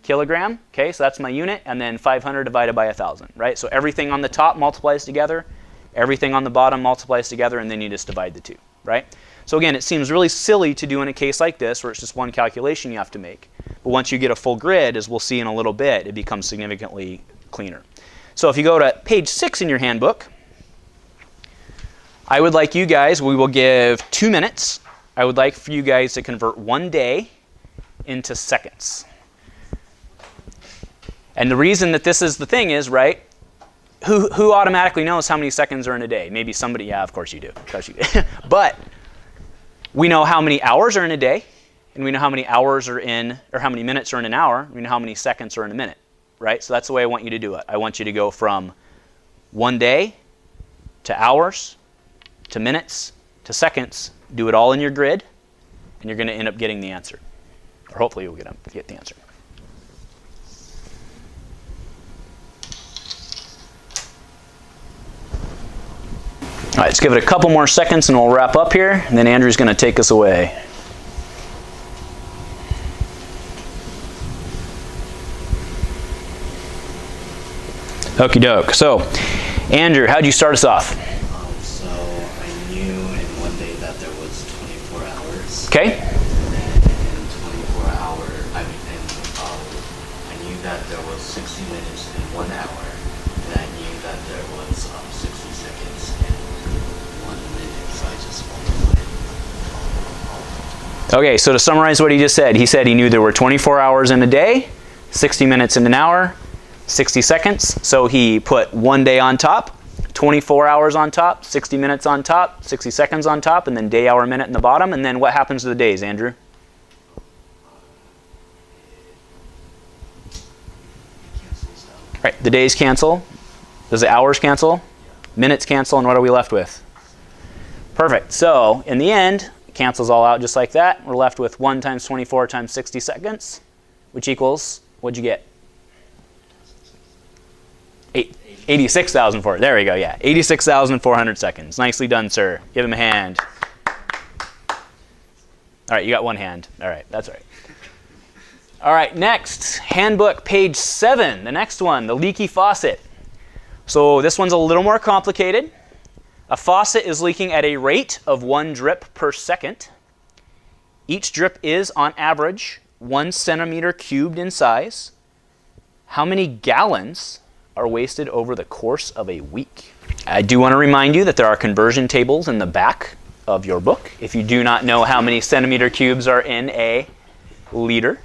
Kilogram. Okay, so that's my unit. And then 500 divided by 1,000, right? So everything on the top multiplies together. Everything on the bottom multiplies together, and then you just divide the two, right? So again, it seems really silly to do in a case like this where it's just one calculation you have to make. But once you get a full grid, as we'll see in a little bit, it becomes significantly cleaner. So if you go to page 6 in your handbook, I would like you guys, we will give 2 minutes. I would like for you guys to convert 1 day into seconds. And the reason that this is the thing is, right, who automatically knows how many seconds are in a day? Maybe somebody, yeah, of course you do. Of course you do. But we know how many hours are in a day, and we know how many hours are in, or how many minutes are in an hour. We know how many seconds are in a minute, right? So that's the way I want you to do it. I want you to go from 1 day to hours to minutes to seconds. Do it all in your grid, and you're going to end up getting the answer. Or hopefully you'll get the answer. All right, let's give it a couple more seconds and we'll wrap up here. And then Andrew's going to take us away. Okie doke. So, Andrew, how'd you start us off? So I knew in 1 day that there was 24 hours. Okay. And then in 24 hours, I knew that there was 60 minutes in 1 hour. And I knew that there was 60 seconds in 1 minute. So I just multiplied. Okay, so to summarize what he just said he knew there were 24 hours in a day, 60 minutes in an hour, 60 seconds. So he put 1 day on top, 24 hours on top, 60 minutes on top, 60 seconds on top, and then day, hour, minute in the bottom. And then what happens to the days, Andrew? Right, the days cancel. Does the hours cancel? Minutes cancel, and what are we left with? Perfect. So in the end, it cancels all out just like that. We're left with 1 times 24 times 60 seconds, which equals, what'd you get? 86,004. There we go, yeah. 86,400 seconds. Nicely done, sir. Give him a hand. All right, you got 1 hand. All right, that's all right. All right, next, handbook, page 7. The next one, the leaky faucet. So this one's a little more complicated. A faucet is leaking at a rate of 1 drip per second. Each drip is, on average, 1 centimeter cubed in size. How many gallons are wasted over the course of a week? I do want to remind you that there are conversion tables in the back of your book if you do not know how many centimeter cubes are in a liter.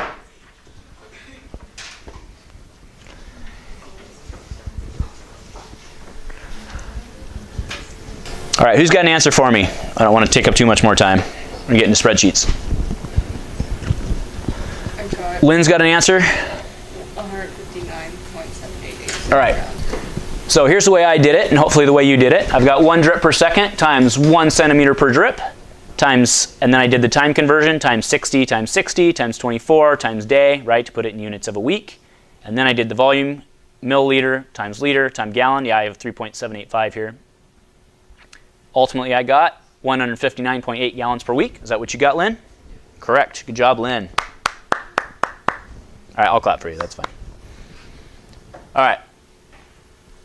All right, who's got an answer for me? I don't want to take up too much more time. I'm getting to spreadsheets. I got Lynn's got an answer? 159.788. All right. So here's the way I did it, and hopefully the way you did it. I've got 1 drip per second times 1 centimeter per drip times, and then I did the time conversion, times 60 times 60 times 24 times day, right, to put it in units of a week. And then I did the volume, milliliter times liter times gallon. Yeah, I have 3.785 here. Ultimately, I got 159.8 gallons per week. Is that what you got, Lynn? Correct. Good job, Lynn. All right, I'll clap for you. That's fine. All right.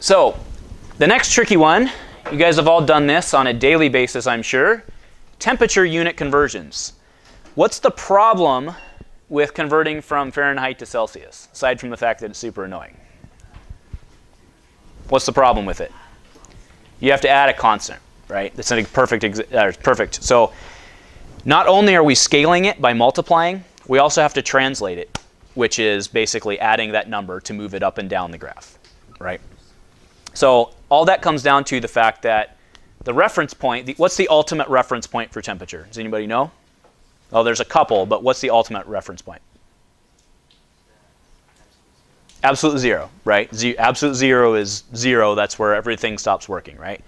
So the next tricky one, you guys have all done this on a daily basis, I'm sure. Temperature unit conversions. What's the problem with converting from Fahrenheit to Celsius, aside from the fact that it's super annoying? What's the problem with it? You have to add a constant, right? That's a perfect. So not only are we scaling it by multiplying, we also have to translate it, which is basically adding that number to move it up and down the graph, right? So all that comes down to the fact that the reference point, what's the ultimate reference point for temperature? Does anybody know? Oh, there's a couple, but what's the ultimate reference point? Absolute zero, right? Absolute zero is zero. That's where everything stops working, right?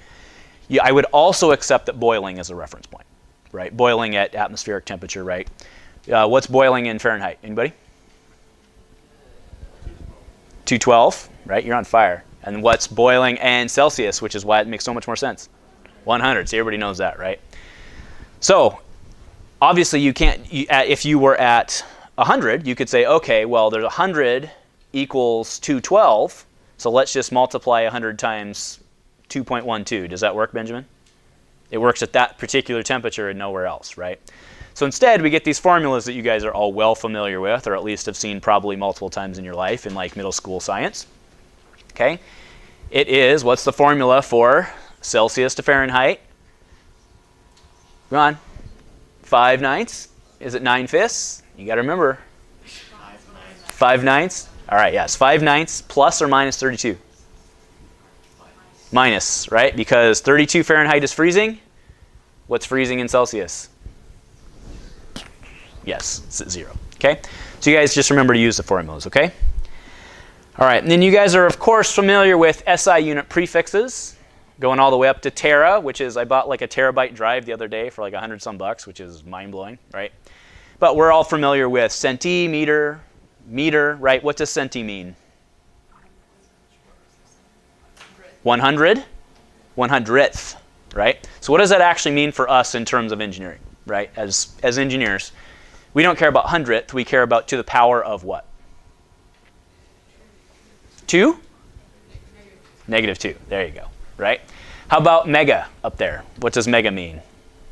I would also accept that boiling is a reference point, right? Boiling at atmospheric temperature, right? What's boiling in Fahrenheit? Anybody? 212, right? You're on fire. And what's boiling in Celsius, which is why it makes so much more sense? 100. So everybody knows that, right? So obviously you can't, if you were at 100, you could say, okay, well, there's 100 equals 212. So let's just multiply 100 times 2.12. Does that work, Benjamin? It works at that particular temperature and nowhere else, right? So instead, we get these formulas that you guys are all well familiar with, or at least have seen probably multiple times in your life in like middle school science. Okay? It is, what's the formula for Celsius to Fahrenheit? Come on. 5/9? Is it 9/5? You got to remember. 5/9? All right, yes. 5/9 plus or minus 32? Minus, right? Because 32 Fahrenheit is freezing. What's freezing in Celsius? Yes, it's at 0. Okay? So you guys just remember to use the formulas, okay? All right, and then you guys are, of course, familiar with SI unit prefixes, going all the way up to tera, which is, I bought like a terabyte drive the other day for like 100 some bucks, which is mind-blowing, right? But we're all familiar with centimeter, meter, right? What does centi mean? 100? 100th, right? So what does that actually mean for us in terms of engineering, right? As engineers, we don't care about hundredth, we care about to the power of what? 2? -2, there you go, right? How about mega up there? What does mega mean?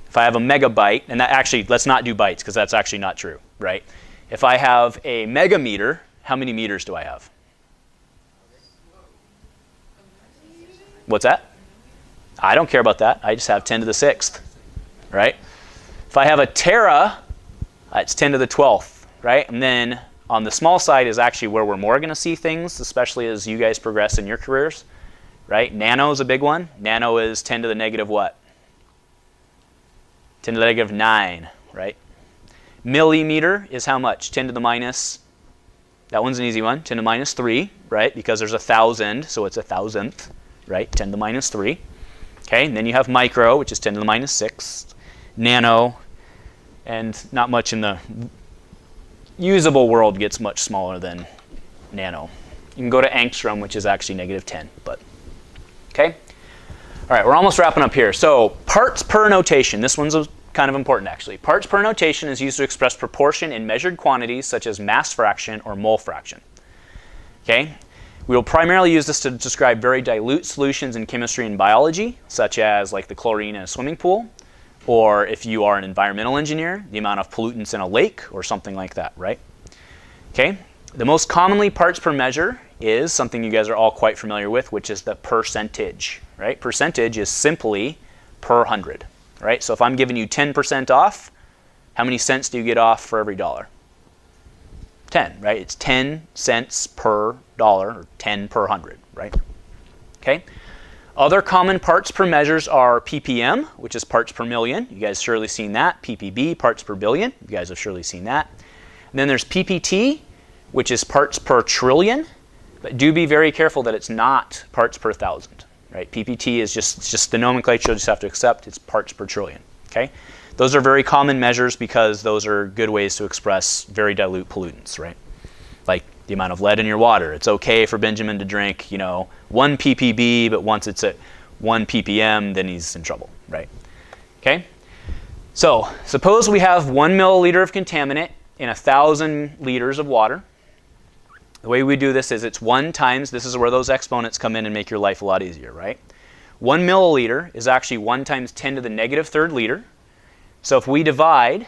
If I have a megabyte, and that actually, let's not do bytes because that's actually not true, right? If I have a megameter, how many meters do I have? What's that? I don't care about that. I just have 10 to the 6th, right? If I have a tera, it's 10 to the 12th, right? And then on the small side is actually where we're more going to see things, especially as you guys progress in your careers, right? Nano is a big one. Nano is 10 to the negative what? 10 to the negative 9, right? Millimeter is how much? 10 to the minus, that one's an easy one, 10 to the minus 3, right? Because there's 1,000, so it's 1,000th, right? 10 to the minus 3. Okay, and then you have micro, which is 10 to the minus 6. Nano, and not much in the usable world gets much smaller than nano. You can go to angstrom, which is actually -10, but okay. All right, we're almost wrapping up here. So parts per notation. This one's kind of important, actually. Parts per notation is used to express proportion in measured quantities, such as mass fraction or mole fraction. Okay. We will primarily use this to describe very dilute solutions in chemistry and biology, such as like the chlorine in a swimming pool, or if you are an environmental engineer, the amount of pollutants in a lake or something like that, right? Okay. The most commonly parts per measure is something you guys are all quite familiar with, which is the percentage, right? Percentage is simply per 100, right? So if I'm giving you 10% off, how many cents do you get off for every dollar? 10, right? It's 10 cents per dollar, or 10 per 100, right? Okay. Other common parts per measures are ppm, which is parts per million. You guys surely seen that. ppb, parts per billion. You guys have surely seen that. And then there's ppt, which is parts per trillion. But do be very careful that it's not parts per thousand, right? ppt is just the nomenclature you'll just have to accept. It's parts per trillion, okay? Those are very common measures because those are good ways to express very dilute pollutants, right? Like the amount of lead in your water. It's okay for Benjamin to drink, 1 ppb, but once it's at 1 ppm, then he's in trouble, right? Okay? So suppose we have 1 milliliter of contaminant in 1,000 liters of water. The way we do this is it's 1 times, this is where those exponents come in and make your life a lot easier, right? 1 milliliter is actually 1 times 10 to the negative 3rd liter. So if we divide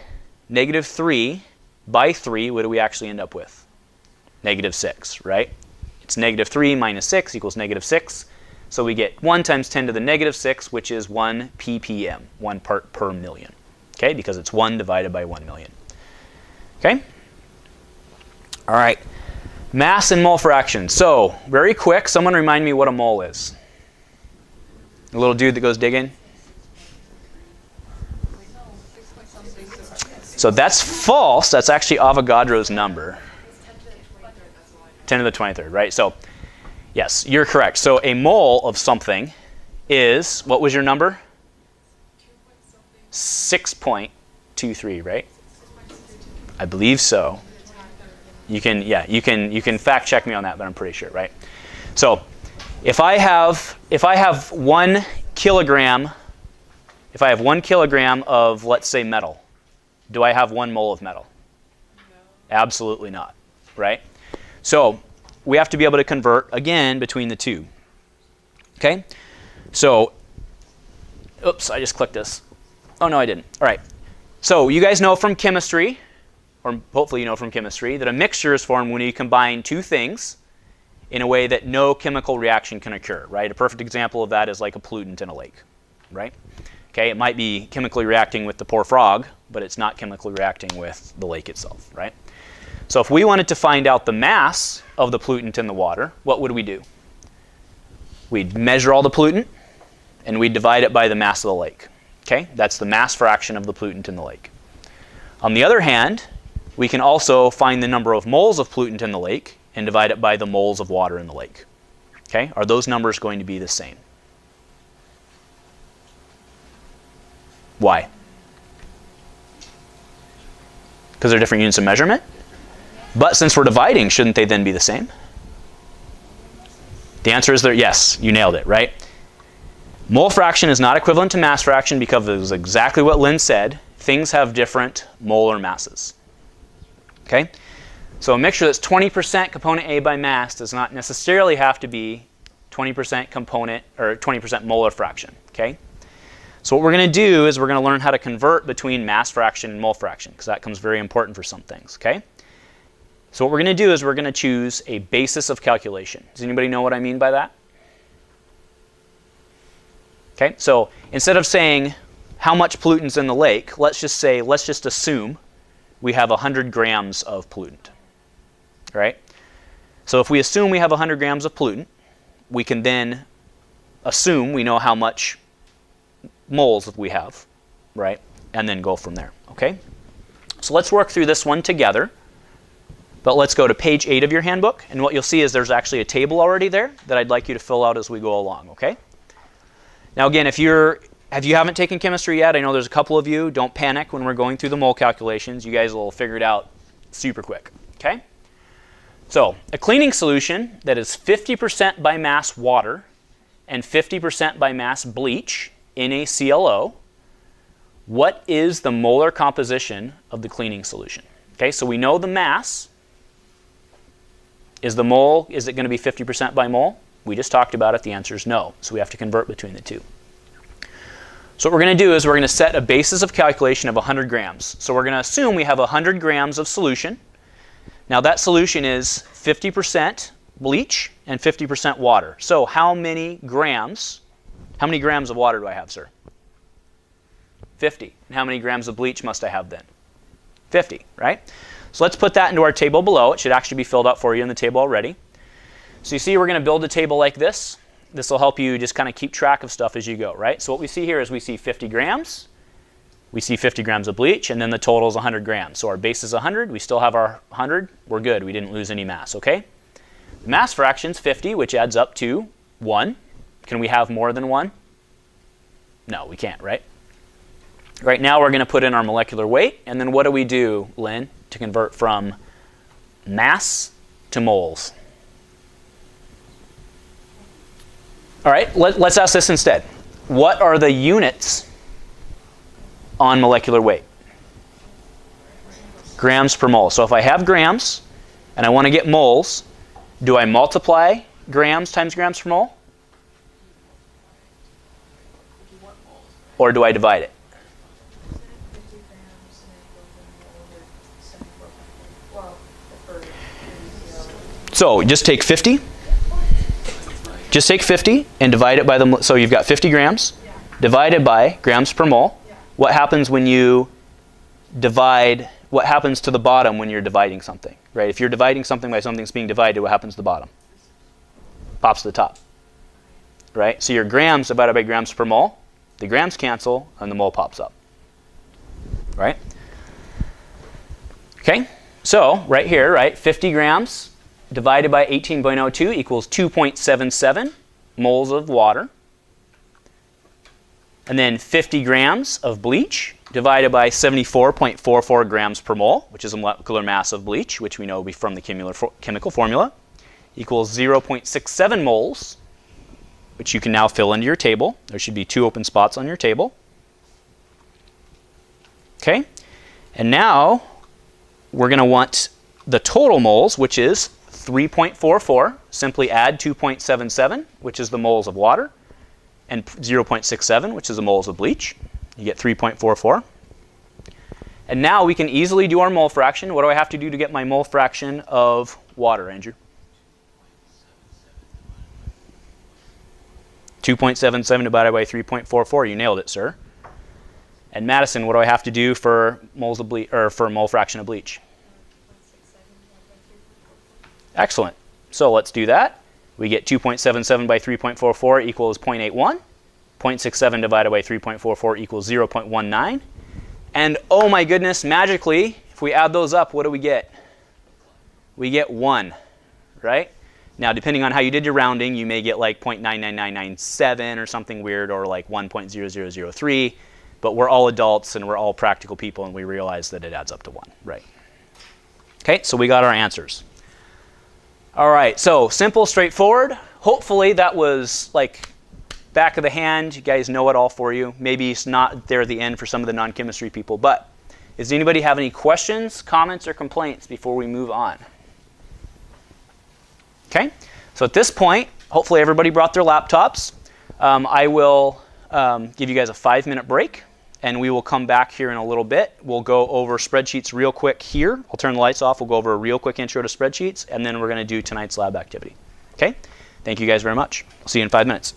-3 by 3, what do we actually end up with? -6, right? It's -3 minus 6 equals -6. So we get 1 times 10 to the negative 6, which is 1 ppm, 1 part per million. Okay, because it's 1 divided by 1 million. Okay? All right. Mass and mole fraction. So, very quick, someone remind me what a mole is. The little dude that goes digging? So that's false. That's actually Avogadro's number. 10 to the 23rd, right? So, yes, you're correct. So a mole of something is, what was your number? 6.23, right? I believe so. You can fact check me on that, but I'm pretty sure, right? So if I have 1 kilogram, if I have 1 kilogram of, let's say, metal, do I have 1 mole of metal? No. Absolutely not, right? So we have to be able to convert, again, between the two. Okay? So, oops, I just clicked this. Oh, no, I didn't. All right. So you guys know from chemistry, or hopefully you know from chemistry, that a mixture is formed when you combine two things in a way that no chemical reaction can occur, right? A perfect example of that is like a pollutant in a lake, right? Okay, it might be chemically reacting with the poor frog, but it's not chemically reacting with the lake itself, right? So if we wanted to find out the mass of the pollutant in the water, what would we do? We'd measure all the pollutant, and we'd divide it by the mass of the lake. Okay, that's the mass fraction of the pollutant in the lake. On the other hand, we can also find the number of moles of pollutant in the lake and divide it by the moles of water in the lake. Okay, are those numbers going to be the same? Why? Because they're different units of measurement? But since we're dividing, shouldn't they then be the same? The answer is yes, you nailed it, right? Mole fraction is not equivalent to mass fraction because it was exactly what Lynn said. Things have different molar masses. Okay? So a mixture that's 20% component A by mass does not necessarily have to be 20% component or 20% molar fraction. Okay? So what we're going to do is we're going to learn how to convert between mass fraction and mole fraction because that becomes very important for some things. Okay? So what we're going to do is we're going to choose a basis of calculation. Does anybody know what I mean by that? Okay, so instead of saying how much pollutant's in the lake, let's just assume we have 100 grams of pollutant. Right? So if we assume we have 100 grams of pollutant, we can then assume we know how much moles we have, right? And then go from there. Okay? So let's work through this one together. But let's go to page 8 of your handbook, and what you'll see is there's actually a table already there that I'd like you to fill out as we go along, okay? Now again, if you haven't taken chemistry yet, I know there's a couple of you, don't panic when we're going through the mole calculations. You guys will figure it out super quick, okay? So, a cleaning solution that is 50% by mass water and 50% by mass bleach in a CLO, what is the molar composition of the cleaning solution? Okay, so we know the mass. Is it going to be 50% by mole? We just talked about it. The answer is no. So we have to convert between the two. So what we're going to do is we're going to set a basis of calculation of 100 grams. So we're going to assume we have 100 grams of solution. Now that solution is 50% bleach and 50% water. So how many grams of water do I have, sir? 50. And how many grams of bleach must I have then? 50, right? So let's put that into our table below. It should actually be filled out for you in the table already. So you see we're going to build a table like this. This will help you just kind of keep track of stuff as you go, right? So what we see here is we see 50 grams. We see 50 grams of bleach, and then the total is 100 grams. So our base is 100. We still have our 100. We're good. We didn't lose any mass, okay? The mass fraction is 50, which adds up to 1. Can we have more than 1? No, we can't, right? Right now we're going to put in our molecular weight, and then what do we do, Lynn, to convert from mass to moles? All right, let's ask this instead. What are the units on molecular weight? Grams per mole. So if I have grams and I want to get moles, do I multiply grams times grams per mole? Or do I divide it? So just take 50 Just take 50 and divide it by the, so you've got 50 grams, Yeah. divided by grams per mole. Yeah. What happens when you divide, what happens to the bottom when you're dividing something, right? If you're dividing something by something that's being divided, what happens to the bottom? Pops to the top, right? So your grams divided by grams per mole, the grams cancel and the mole pops up, right? Okay, so right here, right, 50 grams divided by 18.02 equals 2.77 moles of water. And then 50 grams of bleach divided by 74.44 grams per mole, which is the molecular mass of bleach, which we know will be from the chemical formula, equals 0.67 moles, which you can now fill into your table. There should be 2 open spots on your table. Okay, and now we're going to want the total moles, which is 3.44. Simply add 2.77, which is the moles of water, and 0.67, which is the moles of bleach. You get 3.44. And now we can easily do our mole fraction. What do I have to do to get my mole fraction of water, Andrew? 2.77 divided by 3.44. You nailed it, sir. And Madison, what do I have to do for moles of bleach, or for mole fraction of bleach? Excellent. So let's do that. We get 2.77 by 3.44 equals 0.81. 0.67 divided by 3.44 equals 0.19. And oh my goodness, magically, if we add those up, what do we get? We get 1, right? Now, depending on how you did your rounding, you may get like 0.99997 or something weird, or like 1.0003. But we're all adults and we're all practical people, and we realize that it adds up to 1, right? Okay, so we got our answers. All right, so simple, straightforward. Hopefully that was like back of the hand. You guys know it all for you. Maybe it's not there at the end for some of the non-chemistry people. But does anybody have any questions, comments, or complaints before we move on? Okay, so at this point, hopefully everybody brought their laptops. I will give you guys a 5-minute break, and we will come back here in a little bit. We'll go over spreadsheets real quick here. I'll turn the lights off. We'll go over a real quick intro to spreadsheets, and then we're going to do tonight's lab activity. Okay? Thank you guys very much. I'll see you in 5 minutes.